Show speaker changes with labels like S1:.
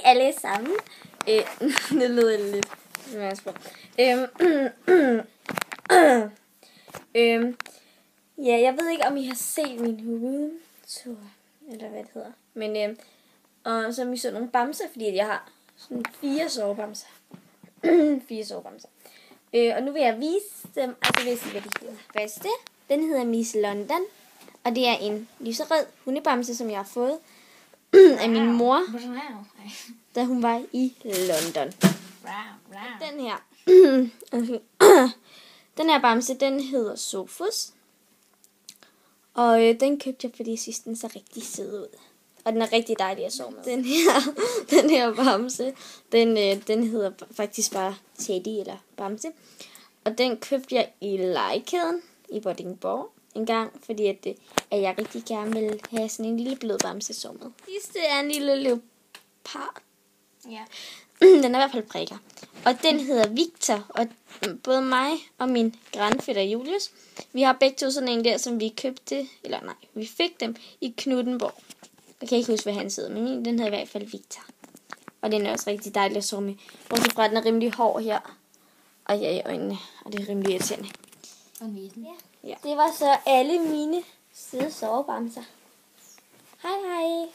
S1: alle sammen. Det lyder lidt smagsprøv. Ja, jeg ved ikke, om I har set min roomtour, eller hvad det hedder. Men, og så har vi så nogle bamser, fordi jeg har sådan 4 sovebamser. 4 sovebamser. Og nu vil jeg vise dem, altså vil jeg sige, hvad de hedder. Første, den hedder Miss London, og det er en lyserød hundebamse, som jeg har fået af min mor, da hun var i London. Den her, den her bamse, den hedder Sofus. Og den købte jeg, fordi jeg synes, den så rigtig sød ud. Og den er rigtig dejlig at sove med. Den her bamse, den hedder faktisk bare Teddy eller Bamse. Og den købte jeg i legekæden i Vordingborg en gang, fordi at jeg rigtig gerne ville have sådan en lille blød bamse at sove med. Sidste er en lille leopard.
S2: Ja.
S1: Den er i hvert fald prikker. Og den hedder Victor, og både mig og min grandfætter Julius, vi har begge to sådan en der, som vi købte, eller nej, vi fik dem i Knuthenborg. Jeg kan ikke huske, hvad han hedder, men min, den hedder i hvert fald Victor. Og den er også rigtig dejlig at sove med. Bortset fra, at den er rimelig hård her. Og her i øjnene, og det er rimelig irriterende.
S2: Ja.
S1: Det var så alle mine søde sovebamser. Hej hej.